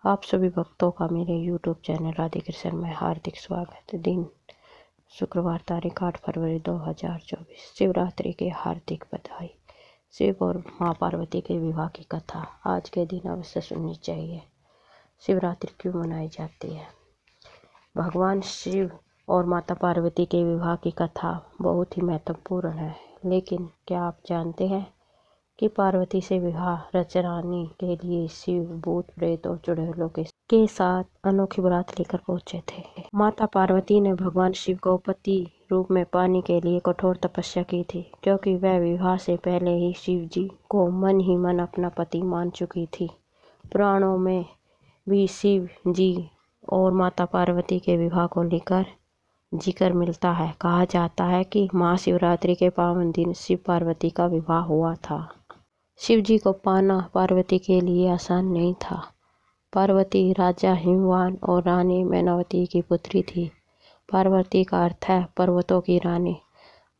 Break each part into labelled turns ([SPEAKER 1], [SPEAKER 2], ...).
[SPEAKER 1] आप सभी भक्तों का मेरे YouTube चैनल राधे कृष्ण में हार्दिक स्वागत। दिन शुक्रवार तारीख 8 फरवरी 2024। शिवरात्रि की हार्दिक बधाई। शिव और माँ पार्वती के विवाह की कथा आज के दिन अवश्य सुननी चाहिए। शिवरात्रि क्यों मनाई जाती है? भगवान शिव और माता पार्वती के विवाह की कथा बहुत ही महत्वपूर्ण है। लेकिन क्या आप जानते हैं कि पार्वती से विवाह रचनाने के लिए शिव भूत प्रेत और चुड़ैलों के साथ अनोखी बारात लेकर पहुंचे थे। माता पार्वती ने भगवान शिव को पति रूप में पाने के लिए कठोर तपस्या की थी, क्योंकि वह विवाह से पहले ही शिव जी को मन ही मन अपना पति मान चुकी थी। पुराणों में भी शिव जी और माता पार्वती के विवाह को लेकर जिक्र मिलता है। कहा जाता है कि महाशिवरात्रि के पावन दिन शिव पार्वती का विवाह हुआ था। शिव जी को पाना पार्वती के लिए आसान नहीं था। पार्वती राजा हिमवान और रानी मैनावती की पुत्री थी। पार्वती का अर्थ है पर्वतों की रानी।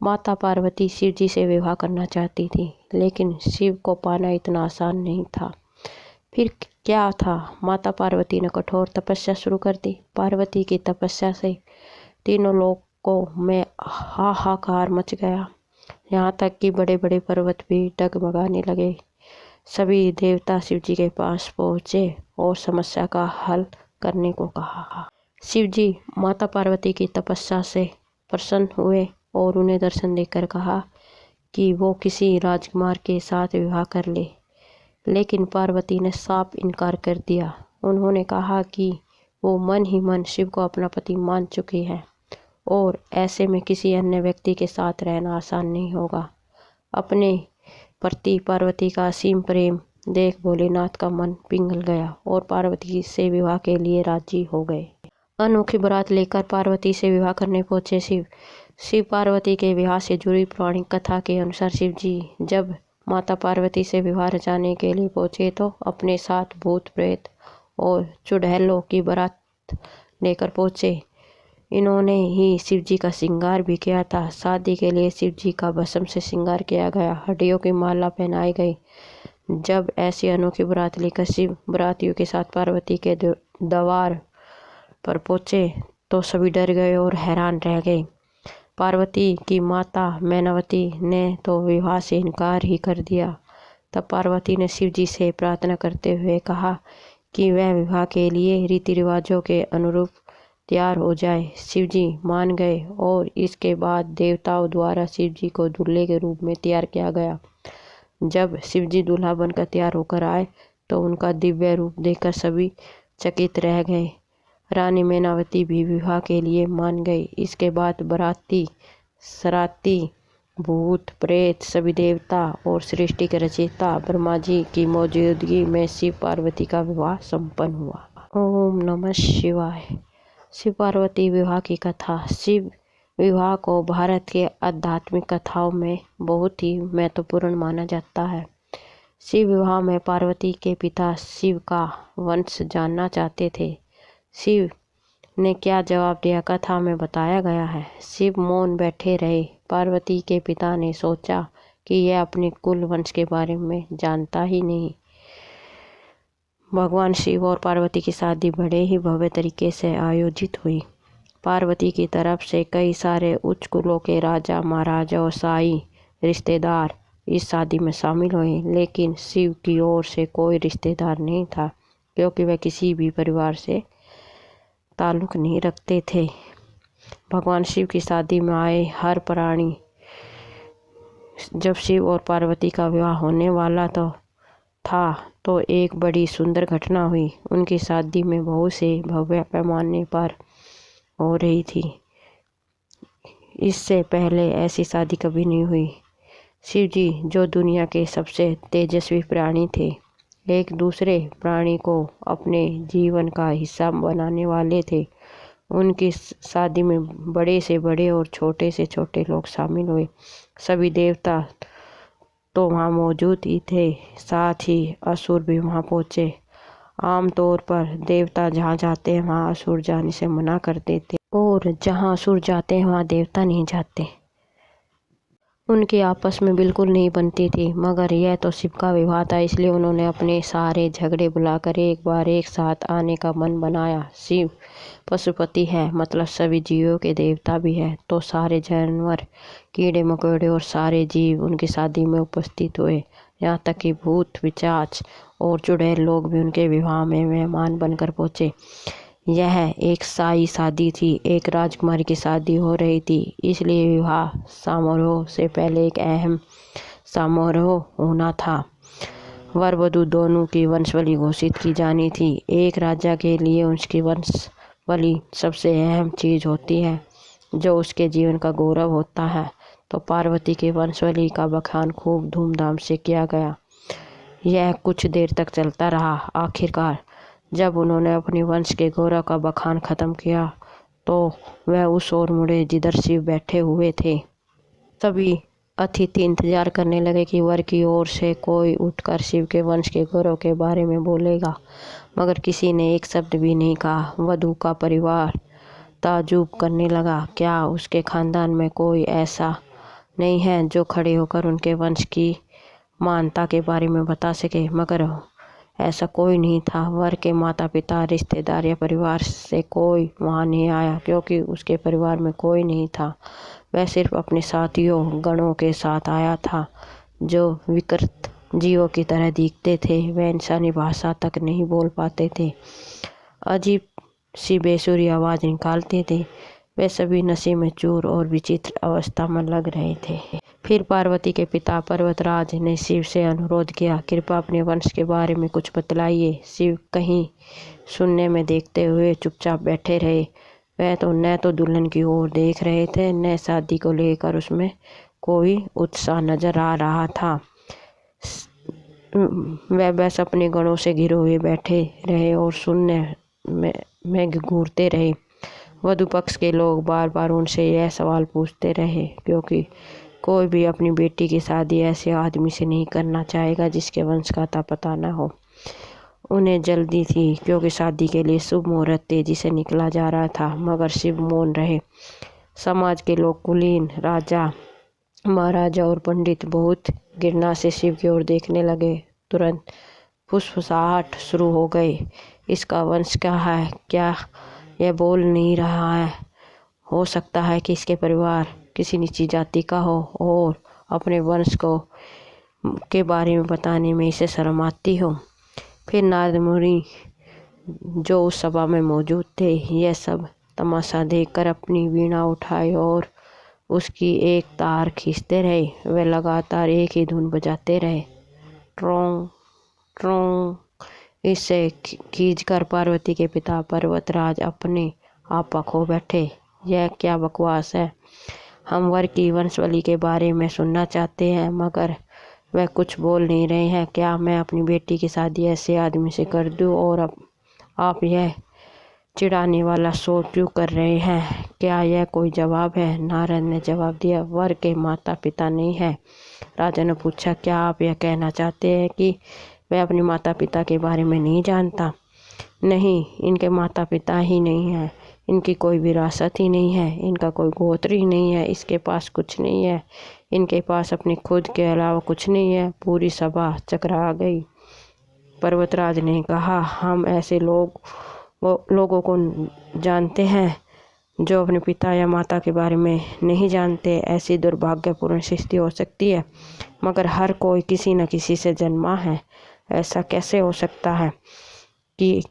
[SPEAKER 1] माता पार्वती शिव जी से विवाह करना चाहती थी, लेकिन शिव को पाना इतना आसान नहीं था। फिर क्या था? माता पार्वती ने कठोर तपस्या शुरू कर दी। पार्वती की तपस्या से तीनों लोकों में हाहाकार मच गया। यहाँ तक कि बड़े बड़े पर्वत भी डगमगाने लगे। सभी देवता शिव जी के पास पहुँचे और समस्या का हल करने को कहा। शिव जी माता पार्वती की तपस्या से प्रसन्न हुए और उन्हें दर्शन देकर कहा कि वो किसी राजकुमार के साथ विवाह कर ले। लेकिन पार्वती ने साफ इनकार कर दिया। उन्होंने कहा कि वो मन ही मन शिव को अपना पति मान चुकी है और ऐसे में किसी अन्य व्यक्ति के साथ रहना आसान नहीं होगा। अपने प्रति पार्वती का असीम प्रेम देख भोलेनाथ का मन पिघल गया और पार्वती से विवाह के लिए राजी हो गए। अनोखी बारात लेकर पार्वती से विवाह करने पहुंचे शिव पार्वती के विवाह से जुड़ी पौराणिक कथा के अनुसार शिव जी जब माता पार्वती से विवाह रचाने के लिए पहुंचे तो अपने साथ भूत प्रेत और चुड़ैलों की बारात लेकर पहुंचे। इन्होंने ही शिव जी का श्रृंगार भी किया था। शादी के लिए शिव जी का भस्म से श्रृंगार किया गया, हड्डियों की माला पहनाई गई। जब ऐसी अनोखी बारात लेकर शिव बारातियों के साथ पार्वती के द्वार पर पहुंचे तो सभी डर गए और हैरान रह गए। पार्वती की माता मैनावती ने तो विवाह से इनकार ही कर दिया। तब पार्वती ने शिव जी से प्रार्थना करते हुए कहा कि वह विवाह के लिए रीति रिवाजों के अनुरूप तैयार हो जाए। शिव जी मान गए और इसके बाद देवताओं द्वारा शिव जी को दूल्हे के रूप में तैयार किया गया। जब शिव जी दूल्हा बनकर तैयार होकर आए तो उनका दिव्य रूप देखकर सभी चकित रह गए। रानी मैनावती भी विवाह के लिए मान गई। इसके बाद बाराती सराती भूत प्रेत सभी देवता और सृष्टि के रचयिता ब्रह्मा जी की मौजूदगी में शिव पार्वती का विवाह संपन्न हुआ। ओम नमः शिवाय। शिव पार्वती विवाह की कथा। शिव विवाह को भारत के आध्यात्मिक कथाओं में बहुत ही महत्वपूर्ण माना जाता है। शिव विवाह में पार्वती के पिता शिव का वंश जानना चाहते थे। शिव ने क्या जवाब दिया, कथा में बताया गया है। शिव मौन बैठे रहे। पार्वती के पिता ने सोचा कि यह अपने कुल वंश के बारे में जानता ही नहीं। भगवान शिव और पार्वती की शादी बड़े ही भव्य तरीके से आयोजित हुई। पार्वती की तरफ से कई सारे उच्च कुलों के राजा महाराजा और शाही रिश्तेदार इस शादी में शामिल हुए, लेकिन शिव की ओर से कोई रिश्तेदार नहीं था, क्योंकि वह किसी भी परिवार से ताल्लुक नहीं रखते थे। भगवान शिव की शादी में आए हर प्राणी। जब शिव और पार्वती का विवाह होने वाला तो एक बड़ी सुंदर घटना हुई। उनकी शादी में बहुत से भव्य पैमाने पर हो रही थी। इससे पहले ऐसी शादी कभी नहीं हुई। शिव जी जो दुनिया के सबसे तेजस्वी प्राणी थे, एक दूसरे प्राणी को अपने जीवन का हिस्सा बनाने वाले थे। उनकी शादी में बड़े से बड़े और छोटे से छोटे लोग शामिल हुए। सभी देवता तो वहाँ मौजूद ही थे, साथ ही असुर भी वहाँ पहुँचे। आमतौर पर देवता जहाँ जाते हैं वहाँ असुर जाने से मना कर देते और जहाँ असुर जाते हैं वहाँ देवता नहीं जाते। उनकी आपस में बिल्कुल नहीं बनती थी, मगर यह तो शिव का विवाह था, इसलिए उन्होंने अपने सारे झगड़े बुलाकर एक बार एक साथ आने का मन बनाया। शिव पशुपति है, मतलब सभी जीवों के देवता भी है, तो सारे जानवर, कीड़े मकोड़े और सारे जीव उनकी शादी में उपस्थित हुए। यहाँ तक कि भूत पिशाच और चुड़ैल लोग भी उनके विवाह में मेहमान बनकर पहुंचे। यह एक शाही शादी थी, एक राजकुमारी की शादी हो रही थी, इसलिए विवाह समारोह से पहले एक अहम समारोह होना था। वर वधू दोनों की वंशावली घोषित की जानी थी। एक राजा के लिए उसकी वंशावली सबसे अहम चीज़ होती है, जो उसके जीवन का गौरव होता है। तो पार्वती की वंशावली का बखान खूब धूमधाम से किया गया। यह कुछ देर तक चलता रहा। आखिरकार जब उन्होंने अपनी वंश के गौरव का बखान खत्म किया तो वह उस ओर मुड़े जिधर शिव बैठे हुए थे। सभी अतिथि इंतजार करने लगे कि वर की ओर से कोई उठकर शिव के वंश के गौरव के बारे में बोलेगा, मगर किसी ने एक शब्द भी नहीं कहा। वधू का परिवार ताज्जुब करने लगा, क्या उसके खानदान में कोई ऐसा नहीं है जो खड़े होकर उनके वंश की महानता के बारे में बता सके? मगर ऐसा कोई नहीं था। वर के माता पिता, रिश्तेदार या परिवार से कोई वहाँ नहीं आया, क्योंकि उसके परिवार में कोई नहीं था। वह सिर्फ अपने साथियों गणों के साथ आया था, जो विकृत जीवों की तरह दिखते थे। वह इंसानी भाषा तक नहीं बोल पाते थे, अजीब सी बेसुरी आवाज़ निकालते थे। वे सभी नशे में चूर और विचित्र अवस्था में लग रहे थे। फिर पार्वती के पिता पर्वतराज ने शिव से अनुरोध किया, कृपया अपने वंश के बारे में कुछ बतलाइए। शिव कहीं सुनने में देखते हुए चुपचाप बैठे रहे। वह तो न तो दुल्हन की ओर देख रहे थे, न शादी को लेकर उसमें कोई उत्साह नजर आ रहा था। वह बस अपने गणों से घिरे हुए बैठे रहे और सुनने में घूरते रहे। वधु पक्ष के लोग बार बार उनसे यह सवाल पूछते रहे, क्योंकि कोई भी अपनी बेटी की शादी ऐसे आदमी से नहीं करना चाहेगा जिसके वंश का अता पता न हो। उन्हें जल्दी थी, क्योंकि शादी के लिए शुभ मुहूर्त तेजी से निकला जा रहा था, मगर शिव मौन रहे। समाज के लोग, कुलीन, राजा, महाराजा और पंडित बहुत घृणा से शिव की ओर देखने लगे। तुरंत फुसफुसाहट शुरू हो गई। इसका वंश क्या है? क्या यह बोल नहीं रहा है? हो सकता है कि इसके परिवार किसी नीची जाति का हो और अपने वंश को के बारे में बताने में इसे शर्म आती हो। फिर नारद मुनि, जो उस सभा में मौजूद थे, यह सब तमाशा देखकर अपनी वीणा उठाए और उसकी एक तार खींचते रहे। वे लगातार एक ही धुन बजाते रहे, ट्रोंग ट्रोंग। इससे खींचकर पार्वती के पिता पर्वतराज अपने आप खो बैठे। यह क्या बकवास है? हम वर की वंशावली के बारे में सुनना चाहते हैं, मगर वह कुछ बोल नहीं रहे हैं। क्या मैं अपनी बेटी की शादी ऐसे आदमी से कर दूं और अब आप यह चिढ़ाने वाला शो क्यों कर रहे हैं? क्या यह कोई जवाब है? नारद ने जवाब दिया, वर के माता पिता नहीं है। राजा ने पूछा, क्या आप यह कहना चाहते हैं कि वह अपने माता पिता के बारे में नहीं जानता? नहीं, इनके माता पिता ही नहीं है, इनकी कोई विरासत ही नहीं है, इनका कोई गोत्र ही नहीं है, इसके पास कुछ नहीं है, इनके पास अपनी खुद के अलावा कुछ नहीं है। पूरी सभा चकरा गई। पर्वतराज ने कहा, हम ऐसे लोगों को जानते हैं जो अपने पिता या माता के बारे में नहीं जानते। ऐसी दुर्भाग्यपूर्ण स्थिति हो सकती है, मगर हर कोई किसी न किसी से जन्मा है। ऐसा कैसे हो सकता है कि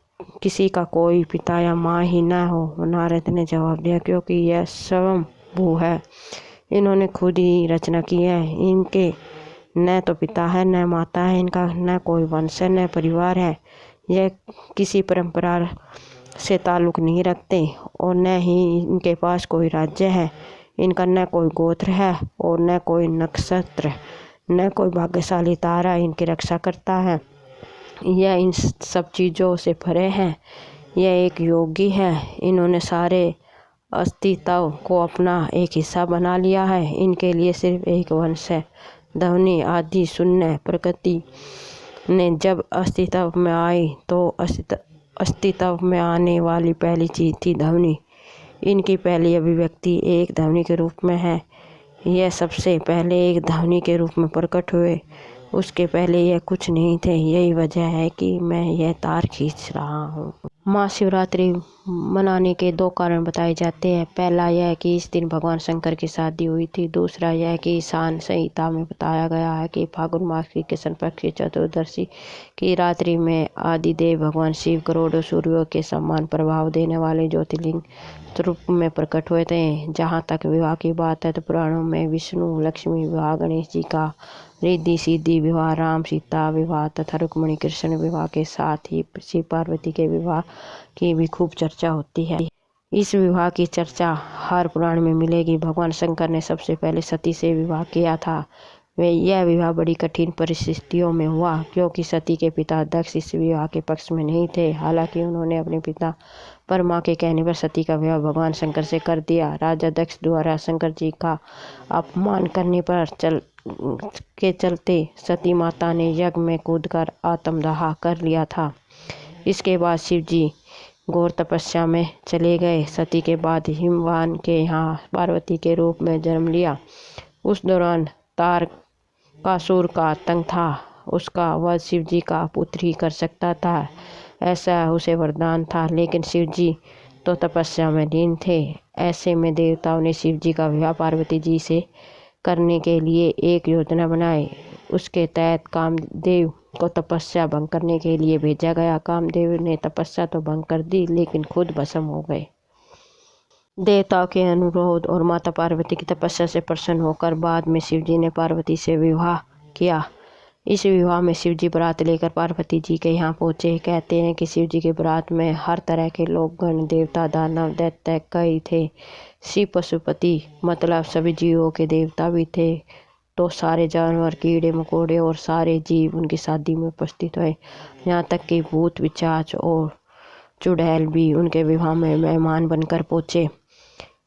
[SPEAKER 1] किसी का कोई पिता या माँ ही ना हो? नारद ने जवाब दिया, क्योंकि यह स्वयं भू है, इन्होंने खुद ही रचना की है। इनके न तो पिता है, न माता है, इनका न कोई वंश है, न परिवार है। यह किसी परंपरा से ताल्लुक़ नहीं रखते और न ही इनके पास कोई राज्य है। इनका न कोई गोत्र है और न कोई नक्षत्र, न कोई भाग्यशाली तारा इनकी रक्षा करता है। यह इन सब चीज़ों से परे है। यह एक योगी है। इन्होंने सारे अस्तित्व को अपना एक हिस्सा बना लिया है। इनके लिए सिर्फ एक वंश है, ध्वनि आदि शून्य। प्रकृति ने जब अस्तित्व में आई तो अस्तित्व में आने वाली पहली चीज़ थी ध्वनि। इनकी पहली अभिव्यक्ति एक ध्वनि के रूप में है। यह सबसे पहले एक ध्वनि के रूप में प्रकट हुए। उसके पहले यह कुछ नहीं थे। यही वजह है कि मैं यह तार खींच रहा हूँ। महाशिवरात्रि मनाने के 2 कारण बताए जाते हैं। पहला यह कि इस दिन भगवान शंकर की शादी हुई थी। दूसरा यह कि ईशान संहिता में बताया गया है कि फागुन मास की कृष्ण पक्ष की चतुर्दशी की रात्रि में आदिदेव भगवान शिव करोड़ों सूर्यों के समान प्रभाव देने वाले ज्योतिर्लिंग रूप में प्रकट हुए थे। जहाँ तक विवाह की बात है तो पुराणों में विष्णु लक्ष्मी विवाह, गणेश जी का रिद्धि सिद्धि विवाह, राम सीता विवाह तथा रुक्मिणी कृष्ण विवाह के साथ ही शिव पार्वती के विवाह की भी खूब चर्चा होती है। इस विवाह की चर्चा हर पुराण में मिलेगी। भगवान शंकर ने सबसे पहले सती से विवाह किया था। यह विवाह बड़ी कठिन परिस्थितियों में हुआ क्योंकि सती के पिता दक्ष इस विवाह के पक्ष में नहीं थे। हालांकि उन्होंने अपने पिता ब्रह्मा के कहने पर सती का विवाह भगवान शंकर से कर दिया। राजा दक्ष द्वारा शंकर जी का अपमान करने पर चलते सती माता ने यज्ञ में कूदकर आत्मदाह कर लिया था। इसके बाद शिव जी घोर तपस्या में चले गए। सती के बाद हिमवान के यहाँ पार्वती के रूप में जन्म लिया। उस दौरान तारकासुर का आतंक था। उसका वध शिव जी का पुत्र ही कर सकता था, ऐसा उसे वरदान था। लेकिन शिव जी तो तपस्या में लीन थे। ऐसे में देवताओं ने शिव जी का विवाह पार्वती जी से करने के लिए एक योजना बनाई। उसके तहत कामदेव को तपस्या भंग करने के लिए भेजा गया। कामदेव ने तपस्या तो भंग कर दी लेकिन खुद भस्म हो गए। देवताओं के अनुरोध और माता पार्वती की तपस्या से प्रसन्न होकर बाद में शिव जी ने पार्वती से विवाह किया। इस विवाह में शिव जी बारात लेकर पार्वती जी के यहाँ पहुँचे। कहते हैं कि शिव जी के बारात में हर तरह के लोग, गण देवता, दानव, दैत्य कई थे। शिव पशुपति मतलब सभी जीवों के देवता भी थे। तो सारे जानवर, कीड़े मकोड़े और सारे जीव उनकी शादी में उपस्थित हुए। यहाँ तक कि भूत, पिशाच और चुड़ैल भी उनके विवाह में मेहमान बनकर पहुँचे।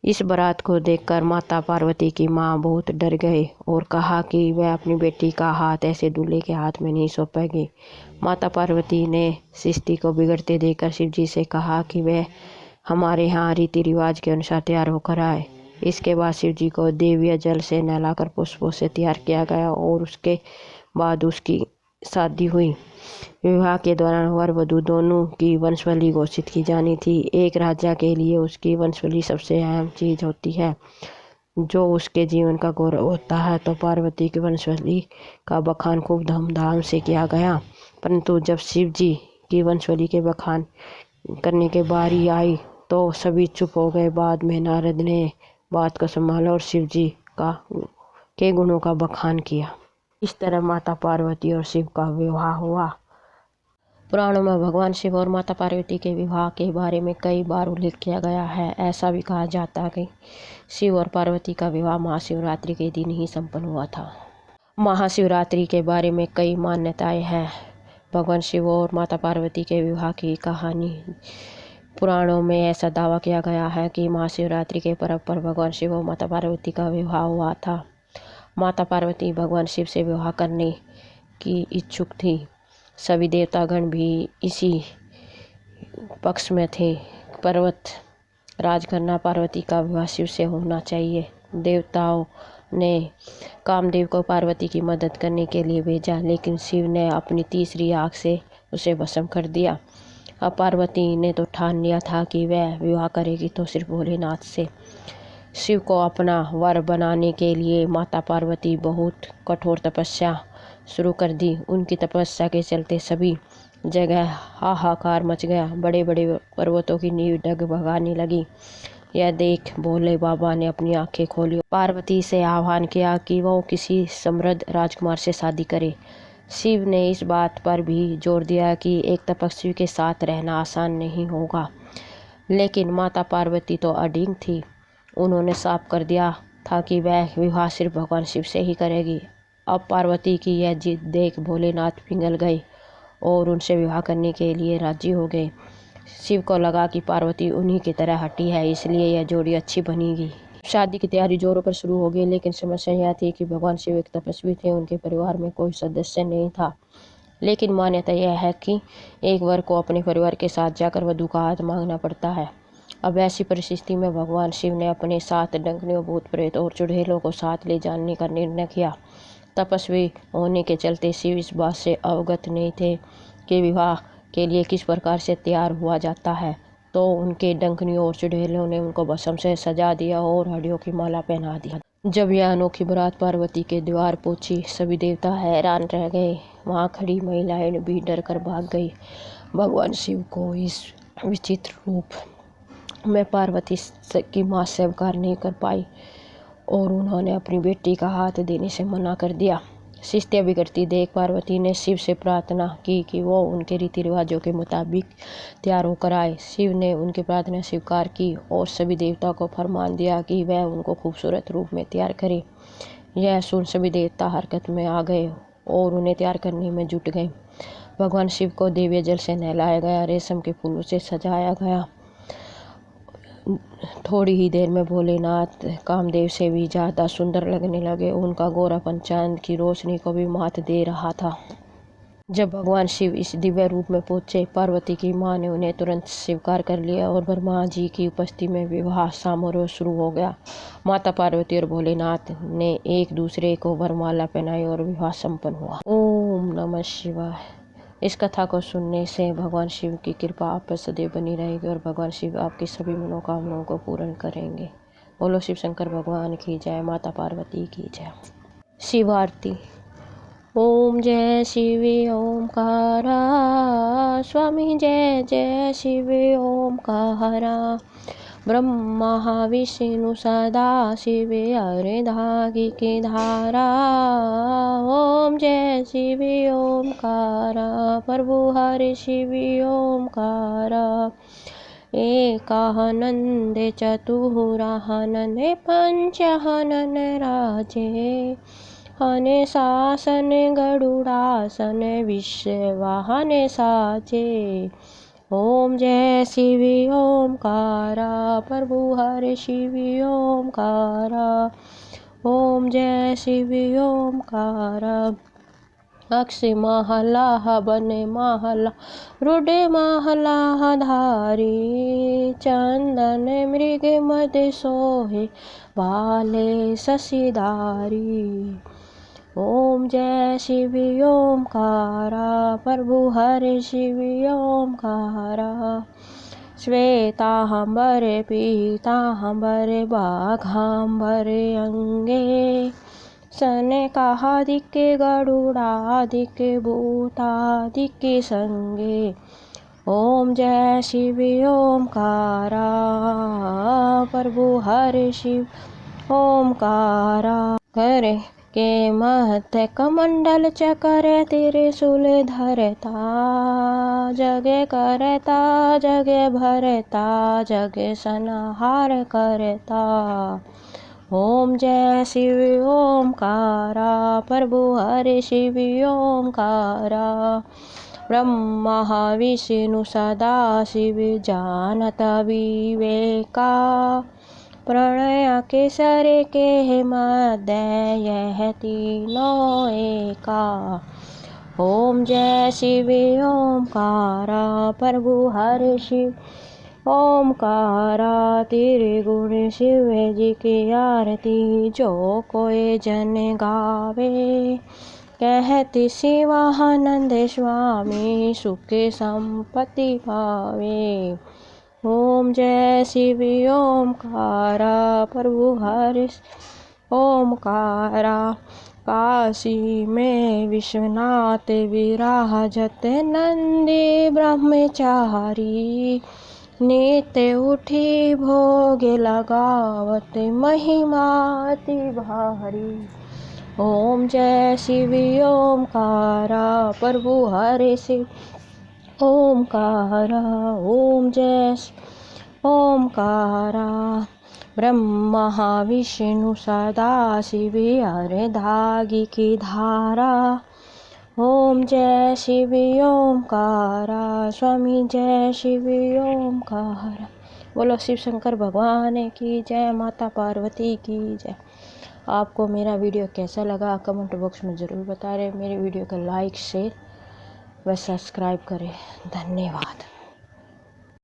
[SPEAKER 1] इस बारात को देखकर माता पार्वती की माँ बहुत डर गए और कहा कि वह अपनी बेटी का हाथ ऐसे दूल्हे के हाथ में नहीं सौंपेगी। माता पार्वती ने सृष्टि को बिगड़ते देखकर शिव जी से कहा कि वह हमारे यहाँ रीति रिवाज के अनुसार तैयार होकर आए। इसके बाद शिव जी को देवीय जल से नहलाकर पुष्पों से तैयार किया गया और उसके बाद उसकी शादी हुई। विवाह के दौरान वर वधू दोनों की वंशावली घोषित की जानी थी। एक राजा के लिए उसकी वंशावली सबसे अहम चीज होती है, जो उसके जीवन का गौरव होता है। तो पार्वती की वंशावली का बखान खूब धूमधाम से किया गया। परंतु जब शिव जी की वंशावली के बखान करने के बारी आई तो सभी चुप हो गए। बाद में नारद ने बात को संभाला और शिव जी के गुणों का बखान किया। इस तरह माता पार्वती और शिव का विवाह हुआ। पुराणों में भगवान शिव और माता पार्वती के विवाह के बारे में कई बार उल्लेख किया गया है। ऐसा भी कहा जाता है कि शिव और पार्वती का विवाह महाशिवरात्रि के दिन ही संपन्न हुआ था। महाशिवरात्रि के बारे में कई मान्यताएं हैं। भगवान शिव और माता पार्वती के विवाह की कहानी पुराणों में ऐसा दावा किया गया है कि महाशिवरात्रि के पर्व पर भगवान शिव और माता पार्वती का विवाह हुआ था। माता पार्वती भगवान शिव से विवाह करने की इच्छुक थी। सभी देवतागण भी इसी पक्ष में थे। पर्वत राजकन्या पार्वती का विवाह शिव से होना चाहिए। देवताओं ने कामदेव को पार्वती की मदद करने के लिए भेजा, लेकिन शिव ने अपनी तीसरी आँख से उसे भस्म कर दिया। अब पार्वती ने तो ठान लिया था कि वह विवाह करेगी तो सिर्फ भोलेनाथ से। शिव को अपना वर बनाने के लिए माता पार्वती बहुत कठोर तपस्या शुरू कर दी। उनकी तपस्या के चलते सभी जगह हाहाकार मच गया। बड़े बड़े पर्वतों की नींव डगमगाने लगी। यह देख भोले बाबा ने अपनी आंखें खोली, पार्वती से आह्वान किया कि वो किसी समृद्ध राजकुमार से शादी करे। शिव ने इस बात पर भी जोर दिया कि एक तपस्वी के साथ रहना आसान नहीं होगा। लेकिन माता पार्वती तो अडिग थी। उन्होंने साफ कर दिया था कि वह विवाह सिर्फ भगवान शिव से ही करेगी। अब पार्वती की यह जिद देख भोलेनाथ पिघल गए और उनसे विवाह करने के लिए राजी हो गए। शिव को लगा कि पार्वती उन्हीं की तरह हठी है, इसलिए यह जोड़ी अच्छी बनेगी। शादी की तैयारी जोरों पर शुरू हो गई, लेकिन समस्या यह थी कि भगवान शिव एक तपस्वी थे। उनके परिवार में कोई सदस्य नहीं था। लेकिन मान्यता यह है कि एक वर को अपने परिवार के साथ जाकर वधू का हाथ मांगना पड़ता है। अब ऐसी परिस्थिति में भगवान शिव ने अपने 7 डंकनियों, भूत प्रेत और चुड़ैलों को साथ ले जाने का निर्णय किया। तपस्वी होने के चलते शिव इस बात से अवगत नहीं थे कि विवाह के लिए किस प्रकार से तैयार हुआ जाता है, तो उनके डंकनियों और चुड़ैलों ने उनको भस्म से सजा दिया और हड्डियों की माला पहना दी। जब यह अनोखी बारात पार्वती के द्वार पहुंची, सभी देवता हैरान रह गए। वहां खड़ी महिलाएं भी डर कर भाग गई। भगवान शिव को इस विचित्र रूप में पार्वती की मां स्वीकार नहीं कर पाई और उन्होंने अपनी बेटी का हाथ देने से मना कर दिया। शिष्य बिगड़ती देख पार्वती ने शिव से प्रार्थना की कि वो उनके रीति रिवाजों के मुताबिक तैयार होकर आए। शिव ने उनकी प्रार्थना स्वीकार की और सभी देवताओं को फरमान दिया कि वह उनको खूबसूरत रूप में तैयार करे। यह सुन सभी देवता हरकत में आ गए और उन्हें तैयार करने में जुट गए। भगवान शिव को दिव्य जल से नहलाया गया, रेशम के फूलों से सजाया गया। थोड़ी ही देर में भोलेनाथ कामदेव से भी ज़्यादा सुंदर लगने लगे। उनका गोरापन चांद की रोशनी को भी मात दे रहा था। जब भगवान शिव इस दिव्य रूप में पहुंचे, पार्वती की मां ने उन्हें तुरंत स्वीकार कर लिया और ब्रह्मा जी की उपस्थिति में विवाह समारोह शुरू हो गया। माता पार्वती और भोलेनाथ ने एक दूसरे को वरमाला पहनाई और विवाह संपन्न हुआ। ओम नमः शिवाय। इस कथा को सुनने से भगवान शिव की कृपा आप पर सदैव बनी रहेगी और भगवान शिव आपकी सभी मनोकामनाओं को पूर्ण करेंगे। बोलो शिव शंकर भगवान की जय, माता पार्वती की जय। शिव आरती। ओम जय शिव ओमकारा, स्वामी जय जय शिव ओमकारा। ब्रह्मा विष्णु सदा शिव अर्धांगी की धारा। ओम जय शिव ओमकारा, प्रभु हरि शिव ओमकारा। एकानंद चतुरानंद पंचानन राजे। हने शासन गरुड़ासन विश्ववाहन साचे। ओम जय शिव ओमकारा, प्रभु हरि शिव ओमकारा। ओम जय शिव ओमकारा। अक्ष महला बन महला रुड महला धारी। चंदन मृग मद सोहे बाले शशिधारी। ओम जय शिव ओमकारा, प्रभु हरि शिव ओमकारा। श्वेतांबर पीतांबर बाघांबर अंगे। सनकादिक गरुड़ादिक भूतादिक संगे। ओम जय शिव ओमकारा, प्रभु हरि शिव ओमकारा। करे के महत कमंडल चकर त्रिशूल धरता। जगे करता जगे भरता, जगे संहार करता। ओम जय शिव ओमकारा, प्रभु हरि शिव ओमकारा। ब्रह्मा विष्णु सदा शिव जानत विवेका। प्रणय केसर के मध्य यह तीनों एका। ओम जय शिव ओमकारा, प्रभु हरि शिव ओमकारा। त्रिगुण शिव जी की आरती जो कोई जन गावे। कहती शिवानंद स्वामी सुख संपत्ति पावे। ओम जय शिव ओमकारा, प्रभु हरि ओमकारा। काशी में विश्वनाथ विराजत नंदी ब्रह्मचारी। नित्य उठी भोग लगावत महिमा अति भारी। ओम जय शिव ओमकारा, प्रभु हरि शिव ओमकारा। ओम जय शिव ओमकारा। ब्रह्मा विष्णु सदा शिव अर्धांगी की धारा। ओम जय शिव ओमकारा, स्वामी जय शिव ओमकारा। बोलो शिव शंकर भगवान की जय, माता पार्वती की जय। आपको मेरा वीडियो कैसा लगा कमेंट बॉक्स में ज़रूर बता रहे। मेरी वीडियो को लाइक शेयर व सब्सक्राइब करें। धन्यवाद।